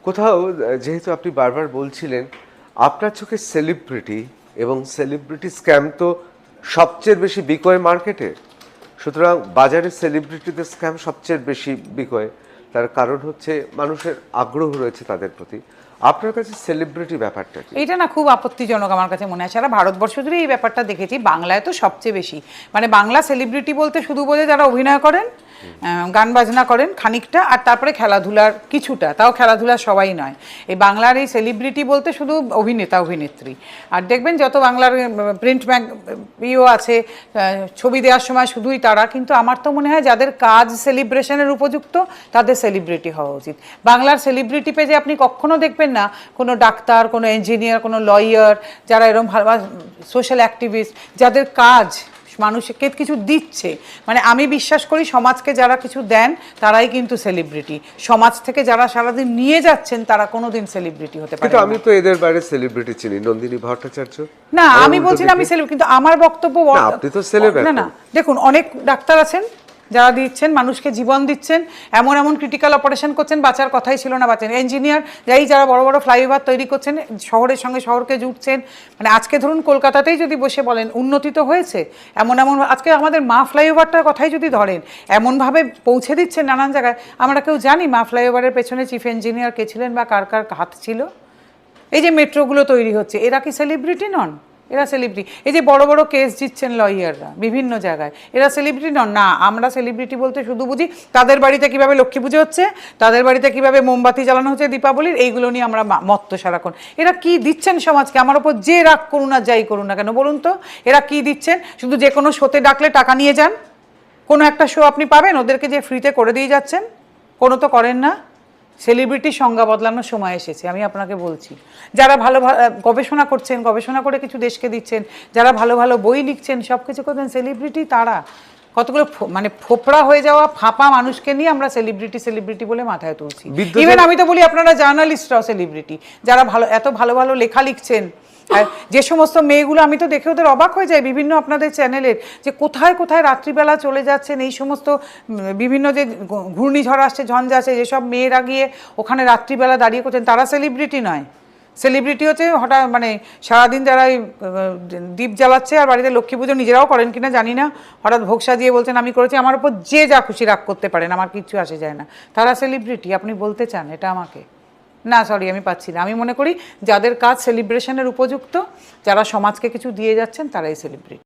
কোথাও যেহেতু আপনি বারবার বলছিলেন আপনার চোখে সেলিব্রিটি এবং সেলিব্রিটি স্ক্যাম তো সবচেয়ে বেশি বিকয় মার্কেটে, সুতরাং বাজারে সেলিব্রিটিদের স্ক্যাম সবচেয়ে বেশি বিকয়। তার কারণ হচ্ছে মানুষের আগ্রহ রয়েছে তাদের প্রতি। আপনার কাছে সেলিব্রিটি ব্যাপারটা কি? এটা না খুব আপত্তিজনক আমার কাছে মনে হয়। সারা ভারতবর্ষ জুড়ে এই ব্যাপারটা দেখেছি, বাংলায় তো সবচেয়ে বেশি। মানে বাংলা সেলিব্রিটি বলতে শুধু বোঝে যারা অভিনয় করেন, গান বাজনা করেন খানিকটা, আর তারপরে খেলাধুলার কিছুটা, তাও খেলাধুলা সবাই নয়। এই বাংলার এই সেলিব্রিটি বলতে শুধু অভিনেতা অভিনেত্রী। আর দেখবেন যত বাংলার প্রিন্ট ইও আছে, ছবি দেওয়ার সময় শুধুই তারা। কিন্তু আমার তো মনে হয় যাদের কাজ সেলিব্রেশনের উপযুক্ত তাদের সেলিব্রিটি হওয়া উচিত। বাংলার সেলিব্রিটি পেজে আপনি কখনো দেখবেন না কোনো ডাক্তার, কোনো ইঞ্জিনিয়ার, কোনো লয়ার, যারা এরকম ভালো সোশ্যাল অ্যাক্টিভিস্ট, যাদের কাজ মানুষকে কিছু দিচ্ছে। মানে আমি বিশ্বাস করি সমাজকে যারা কিছু দেন তারাই কিন্তু সেলিব্রিটি। সমাজ থেকে যারা সারাদিন নিয়ে যাচ্ছেন তারা কোনোদিন সেলিব্রিটি হতে পারে না। আমি তো এদের বাইরে সেলিব্রিটি চিনি, নন্দিনী ভট্টাচার্য। না, আমি বলছি না আমি সেলিব্রিটি, কিন্তু আমার বক্তব্য আপনি তো সেলিব্রিটি। না না, দেখুন অনেক ডাক্তার আছেন যারা দিচ্ছেন, মানুষকে জীবন দিচ্ছেন, এমন এমন ক্রিটিক্যাল অপারেশন করছেন, বাঁচার কথাই ছিল না বাঁচেন। ইঞ্জিনিয়ার যারা বড় বড় ফ্লাইওভার তৈরি করছেন, শহরের সঙ্গে শহরকে জুড়ছেন। মানে আজকে ধরুন কলকাতাতেই যদি বসে বলেন উন্নতি তো হয়েছে, এমন আজকে আমাদের মা ফ্লাইওভারটার কথাই যদি ধরেন, এমনভাবে পৌঁছে দিচ্ছেন নানান জায়গায়। আমরা কেউ জানি মা ফ্লাইওভারের পেছনে চিফ ইঞ্জিনিয়ার কে ছিলেন বা কার কার হাত ছিল? এই যে মেট্রোগুলো তৈরি হচ্ছে, এরা কি সেলিব্রিটি নন? এরা সেলিব্রিটি। এই যে বড় বড় কেস জিতছেন লয়াররা বিভিন্ন জায়গায়, এরা সেলিব্রিটি নন? না, আমরা সেলিব্রিটি বলতে শুধু বুঝি তাদের বাড়িতে কিভাবে লক্ষ্মী পুজো হচ্ছে, তাদের বাড়িতে কিভাবে মোমবাতি জ্বালানো হচ্ছে দীপাবলির, এইগুলো নিয়ে আমরা মত্ত সারাক্ষণ। এরা কি দিচ্ছেন সমাজকে? আমার ওপর যে রাগ করুন না যাই করুন না কেন বলুন তো, এরা কি দিচ্ছেন? শুধু যে কোনো শোতে ডাকলে টাকা নিয়ে যান, কোনো একটা শো আপনি পাবেন, ওদেরকে যে ফ্রিতে করে দিয়ে যাচ্ছেন, কোনো তো করেন না। সেলিব্রিটির সংজ্ঞা বদলানোর সময় এসেছে, আমি আপনাকে বলছি। যারা ভালো গবেষণা করছেন, গবেষণা করে কিছু দেশকে দিচ্ছেন, যারা ভালো ভালো বই লিখছেন, সব কিছু করছেন, সেলিব্রিটি তারা। কতগুলো মানে ফোপড়া হয়ে যাওয়া ফাঁপা মানুষকে নিয়ে আমরা সেলিব্রিটি বলে মাথায় তুলছি। ইভেন আমি তো বলি আপনারা জার্নালিস্টরাও সেলিব্রিটি, যারা এত ভালো ভালো লেখা লিখছেন। আর যে সমস্ত মেয়েগুলো, আমি তো দেখে ওদের অবাক হয়ে যাই বিভিন্ন আপনাদের চ্যানেলের, যে কোথায় কোথায় রাত্রিবেলা চলে যাচ্ছেন। এই সমস্ত বিভিন্ন যে ঘূর্ণিঝড় আসছে, ঝঞ্ঝা আসছে, যেসব মেয়েরা গিয়ে ওখানে রাত্রিবেলা দাঁড়িয়ে করছেন, তারা সেলিব্রিটি নয়। সেলিব্রিটি হচ্ছে হঠাৎ মানে সারাদিন যারা দীপ জ্বালাচ্ছে, আর বাড়িতে লক্ষ্মী পুজো নিজেরাও করেন কিনা জানি না, হঠাৎ ভোগ সাজিয়ে বলছেন আমি করেছি, আমার উপর যে যা খুশি রাগ করতে পারেন, আমার কিচ্ছু আসে যায় না। তারা সেলিব্রিটি আপনি বলতে চান এটা আমাকে? না সরি, আমি পাচ্ছি না। আমি মনে করি যাদের কাজ সেলিব্রেশনের উপযুক্ত, যারা সমাজকে কিছু দিয়ে যাচ্ছেন, তারাই সেলিব্রিটি।